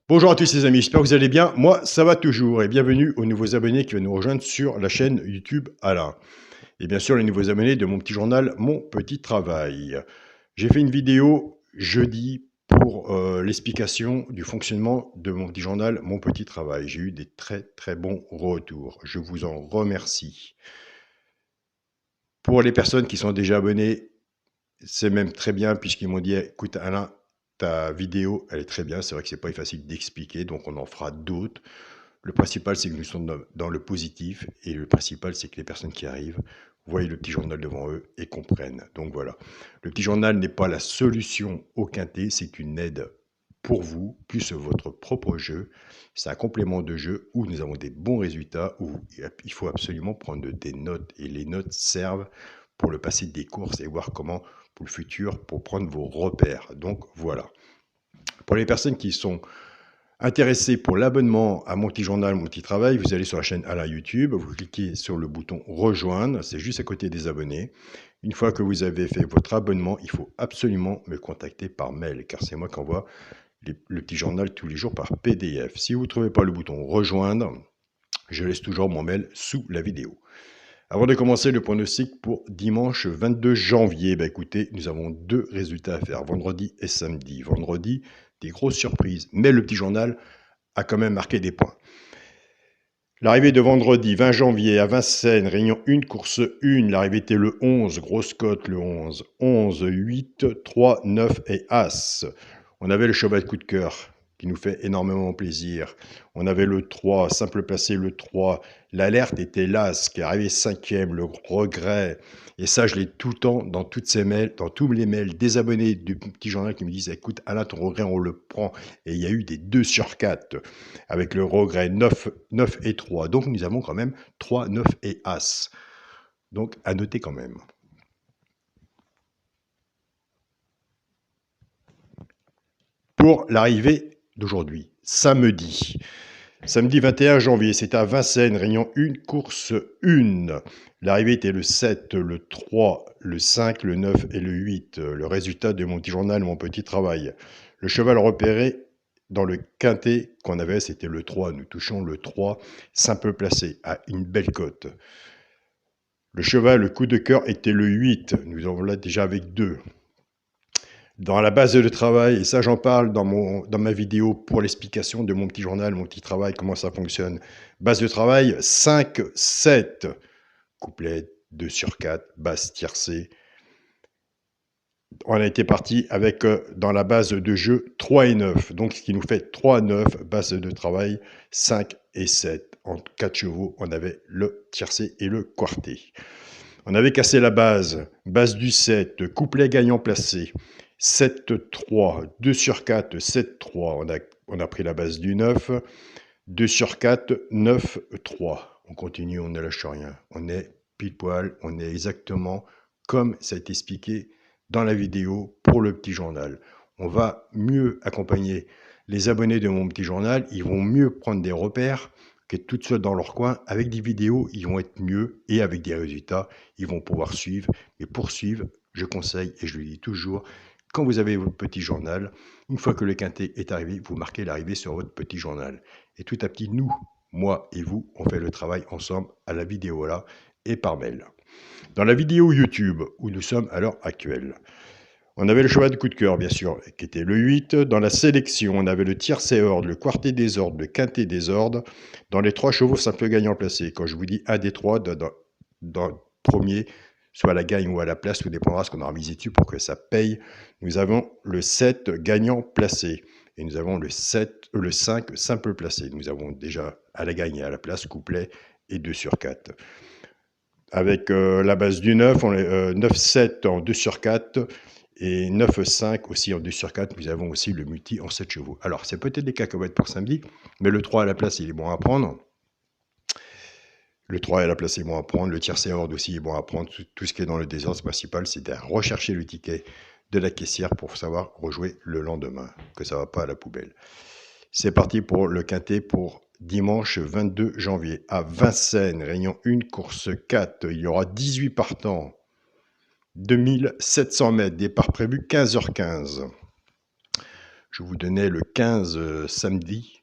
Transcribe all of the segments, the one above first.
Bonjour à tous les amis, j'espère que vous allez bien. Moi, ça va toujours et bienvenue aux nouveaux abonnés qui viennent nous rejoindre sur la chaîne YouTube Alain. Et bien sûr, les nouveaux abonnés de mon petit journal Mon Petit Travail. J'ai fait une vidéo jeudi pour l'explication du fonctionnement de mon petit journal Mon Petit Travail. J'ai eu des très très bons retours. Je vous en remercie. Pour les personnes qui sont déjà abonnées, c'est même très bien puisqu'ils m'ont dit: «Écoute Alain, ta vidéo, elle est très bien». C'est vrai que c'est pas facile d'expliquer, donc on en fera d'autres. Le principal, c'est que nous sommes dans le positif et le principal, c'est que les personnes qui arrivent voient le petit journal devant eux et comprennent. Donc voilà. Le petit journal n'est pas la solution au quintet, c'est une aide pour vous, plus votre propre jeu. C'est un complément de jeu où nous avons des bons résultats, où il faut absolument prendre des notes. Et les notes servent pour le passé des courses et voir comment, pour le futur, pour prendre vos repères. Donc voilà. Pour les personnes qui sont intéressées pour l'abonnement à mon petit journal, mon petit travail, vous allez sur la chaîne Alain YouTube, vous cliquez sur le bouton rejoindre, c'est juste à côté des abonnés. Une fois que vous avez fait votre abonnement, il faut absolument me contacter par mail, car c'est moi qui envoie le petit journal tous les jours par PDF. Si vous ne trouvez pas le bouton rejoindre, je laisse toujours mon mail sous la vidéo. Avant de commencer le pronostic pour dimanche 22 janvier, écoutez, nous avons deux résultats à faire, vendredi et samedi. Vendredi, des grosses surprises, mais le petit journal a quand même marqué des points. L'arrivée de vendredi 20 janvier à Vincennes, réunion 1, course 1. L'arrivée était le 11, grosse cote le 11. 11, 8, 3, 9 et As. On avait le cheval de coup de cœur qui nous fait énormément plaisir. On avait le 3, simple placé le 3. L'alerte était l'As qui est arrivé 5e, le regret. Et ça, je l'ai tout le temps dans toutes ces mails, dans tous les mails des abonnés du petit journal qui me disent: écoute, Alain, ton regret, on le prend. Et il y a eu des 2 sur 4 avec le regret 9, 9 et 3. Donc nous avons quand même 3, 9 et As. Donc à noter quand même. Pour l'arrivée d'aujourd'hui, samedi. Samedi 21 janvier, c'est à Vincennes, réunion 1, course 1. L'arrivée était le 7, le 3, le 5, le 9 et le 8. Le résultat de mon petit journal, mon petit travail. Le cheval repéré dans le quintet qu'on avait, c'était le 3. Nous touchons le 3, simple placé, à une belle cote. Le cheval, le coup de cœur, était le 8. Nous avons là déjà avec 2. Dans la base de travail, et ça j'en parle dans ma vidéo pour l'explication de mon petit journal, mon petit travail, comment ça fonctionne. Base de travail, 5, 7. Couplet 2 sur 4, basse tiercée. On a été parti avec, dans la base de jeu, 3 et 9. Donc ce qui nous fait 3, 9, base de travail, 5 et 7. En 4 chevaux, on avait le tiercé et le quarté. On avait cassé la base du 7, couplet gagnant placé. 7, 3, 2 sur 4, 7, 3. On a pris la base du 9. 2 sur 4, 9, 3. On continue, on ne lâche rien. On est pile poil, on est exactement comme ça a été expliqué dans la vidéo pour le petit journal. On va mieux accompagner les abonnés de mon petit journal. Ils vont mieux prendre des repères qu'être tout seuls dans leur coin. Avec des vidéos, ils vont être mieux et avec des résultats, ils vont pouvoir suivre. Et pour suivre, je conseille, et je le dis toujours, quand vous avez votre petit journal, une fois que le quintet est arrivé, vous marquez l'arrivée sur votre petit journal. Et tout à petit, nous, moi et vous, on fait le travail ensemble à la vidéo là et par mail. Dans la vidéo YouTube, où nous sommes à l'heure actuelle, on avait le cheval de coup de cœur, bien sûr, qui était le 8. Dans la sélection, on avait le tiercé ordre, le quarté des ordres, le quintet des ordres. Dans les 3 chevaux simple gagnant placé. Quand je vous dis un des 3, dans le premier, soit à la gagne ou à la place, tout dépendra ce qu'on aura misé dessus pour que ça paye. Nous avons le 7 gagnant placé. Et nous avons le 5 simple placé. Nous avons déjà à la gagne et à la place, couplet et 2 sur 4. Avec la base du 9, on est 9-7 en 2 sur 4 et 9-5 aussi en 2 sur 4. Nous avons aussi le multi en 7 chevaux. Alors, c'est peut-être des cacahuètes pour samedi, mais le 3 à la place, il est bon à prendre. Le 3 à la place est bon à prendre. Le tiercé ordre aussi est bon à prendre. Tout ce qui est dans le désordre principal, c'est de rechercher le ticket de la caissière pour savoir rejouer le lendemain, que ça ne va pas à la poubelle. C'est parti pour le quintet pour dimanche 22 janvier à Vincennes, réunion 1, course 4. Il y aura 18 partants, 2700 mètres, départ prévu 15h15. Je vous donnais le 15 samedi.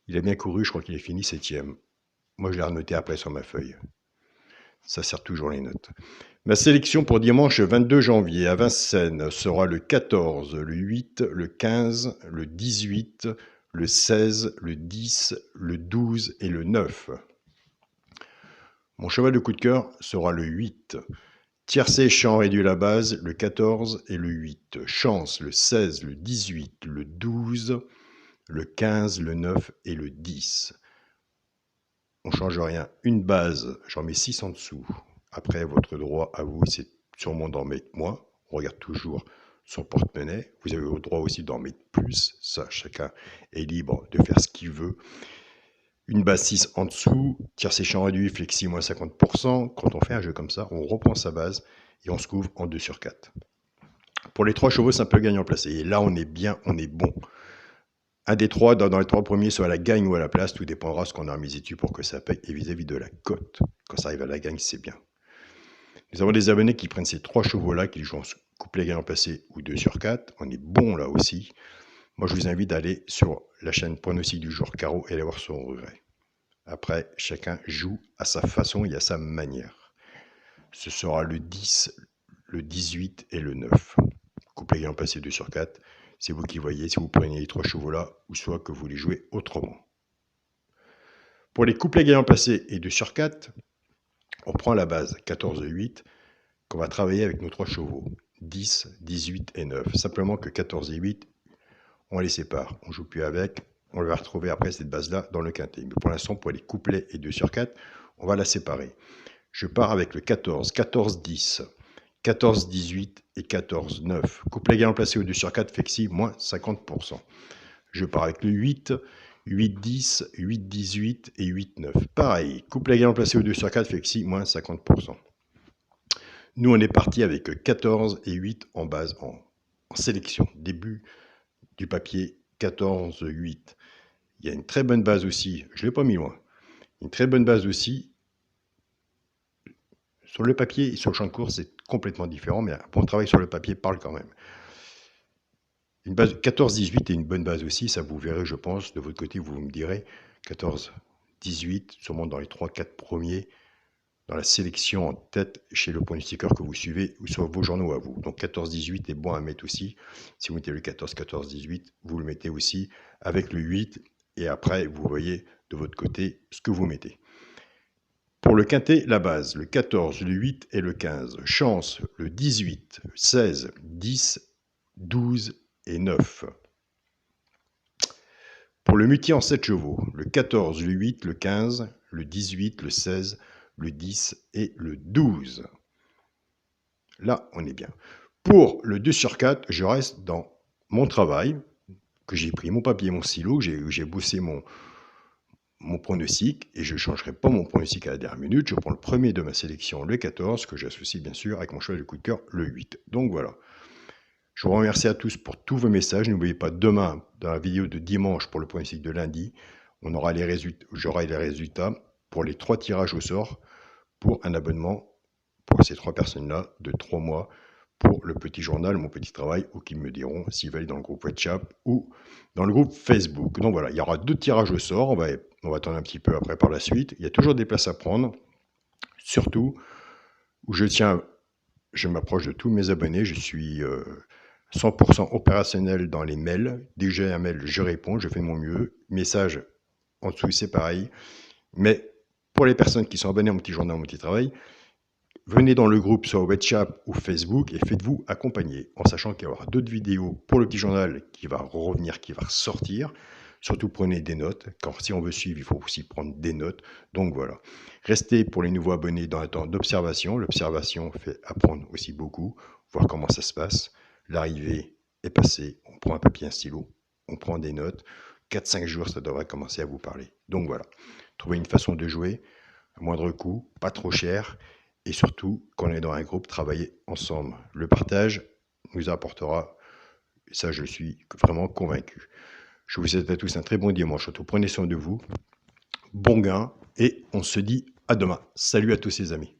Il a bien couru, je crois qu'il est fini 7e. Moi, je l'ai renoté après sur ma feuille. Ça sert toujours les notes. Ma sélection pour dimanche 22 janvier à Vincennes sera le 14, le 8, le 15, le 18, le 16, le 10, le 12 et le 9. Mon cheval de coup de cœur sera le 8. Tiercé, champ réduit la base, le 14 et le 8. Chance, le 16, le 18, le 12, le 15, le 9 et le 10. On ne change rien. Une base, j'en mets 6 en dessous. Après, votre droit à vous, c'est sûrement d'en mettre moins. On regarde toujours son porte-monnaie. Vous avez le droit aussi d'en mettre plus. Ça, chacun est libre de faire ce qu'il veut. Une base 6 en dessous, tiercé champ réduit, flexi moins 50%. Quand on fait un jeu comme ça, on reprend sa base et on se couvre en 2 sur 4. Pour les 3 chevaux, c'est un peu gagnant placé. Et là, on est bien, on est bon. Un des 3, dans les 3 premiers, soit à la gagne ou à la place, tout dépendra de ce qu'on a misé dessus pour que ça paye. Et vis-à-vis de la cote, quand ça arrive à la gagne, c'est bien. Nous avons des abonnés qui prennent ces 3 chevaux-là, qui jouent en couplet gagnant placé ou 2 sur 4. On est bon là aussi. Moi, je vous invite d'aller sur la chaîne pronostic du jour carreau et aller voir son regret. Après, chacun joue à sa façon et à sa manière. Ce sera le 10, le 18 et le 9. Couplet gagnant placé 2 sur 4. C'est vous qui voyez si vous prenez les 3 chevaux-là ou soit que vous les jouez autrement. Pour les couplets gagnants placés et 2 sur 4, on prend la base 14-8 qu'on va travailler avec nos 3 chevaux. 10, 18 et 9. Simplement que 14 et 8, on les sépare. On ne joue plus avec. On va retrouver après cette base-là dans le quintet. Mais pour l'instant, pour les couplets et 2 sur 4, on va la séparer. Je pars avec le 14, 14-10. 14-18 et 14-9. Couplet gagnant placé au 2 sur 4, flexi, moins 50%. Je pars avec le 8, 8-10, 8-18 et 8-9. Pareil, couplet gagnant placé au 2 sur 4, flexi, moins 50%. Nous, on est parti avec 14 et 8 en base, en sélection. Début du papier, 14-8. Il y a une très bonne base aussi, je ne l'ai pas mis loin. Une très bonne base aussi. Sur le papier et sur le champ de course, c'est complètement différent, mais un bon travail sur le papier parle quand même. Une base 14-18 est une bonne base aussi, ça vous verrez, je pense. De votre côté, vous me direz 14-18, sûrement dans les 3-4 premiers, dans la sélection en tête chez le pronostiqueur que vous suivez, ou soit vos journaux à vous. Donc 14-18 est bon à mettre aussi. Si vous mettez le 14-14-18, vous le mettez aussi avec le 8, et après, vous voyez de votre côté ce que vous mettez. Pour le quintet, la base, le 14, le 8 et le 15. Chance, le 18, 16, 10, 12 et 9. Pour le multi en 7 chevaux, le 14, le 8, le 15, le 18, le 16, le 10 et le 12. Là, on est bien. Pour le 2 sur 4, je reste dans mon travail, que j'ai pris mon papier, mon stylo, j'ai bossé mon pronostic et je ne changerai pas mon pronostic à la dernière minute. Je prends le premier de ma sélection, le 14, que j'associe bien sûr avec mon cheval de coup de cœur, le 8. Donc voilà. Je vous remercie à tous pour tous vos messages. N'oubliez pas, demain, dans la vidéo de dimanche pour le pronostic de lundi, j'aurai les résultats pour les 3 tirages au sort pour un abonnement pour ces 3 personnes-là de 3 mois pour le petit journal, mon petit travail, ou qui me diront s'ils veulent dans le groupe WhatsApp ou dans le groupe Facebook. Donc voilà, il y aura 2 tirages au sort. On va attendre un petit peu après par la suite. Il y a toujours des places à prendre. Surtout, où je m'approche de tous mes abonnés. Je suis 100% opérationnel dans les mails. Dès que j'ai un mail, je réponds, je fais mon mieux. Message en dessous, c'est pareil. Mais pour les personnes qui sont abonnées à mon petit journal, mon petit travail, venez dans le groupe, soit WhatsApp ou Facebook, et faites-vous accompagner, en sachant qu'il y aura d'autres vidéos pour le petit journal qui va revenir, qui va ressortir. Surtout, prenez des notes, car si on veut suivre, il faut aussi prendre des notes. Donc voilà. Restez pour les nouveaux abonnés dans un temps d'observation. L'observation fait apprendre aussi beaucoup, voir comment ça se passe. L'arrivée est passée, on prend un papier, un stylo, on prend des notes. 4-5 jours, ça devrait commencer à vous parler. Donc voilà. Trouvez une façon de jouer, à moindre coût, pas trop cher. Et surtout, quand on est dans un groupe, travailler ensemble. Le partage nous apportera, et ça je suis vraiment convaincu. Je vous souhaite à tous un très bon dimanche. Surtout, prenez soin de vous. Bon gain et on se dit à demain. Salut à tous les amis.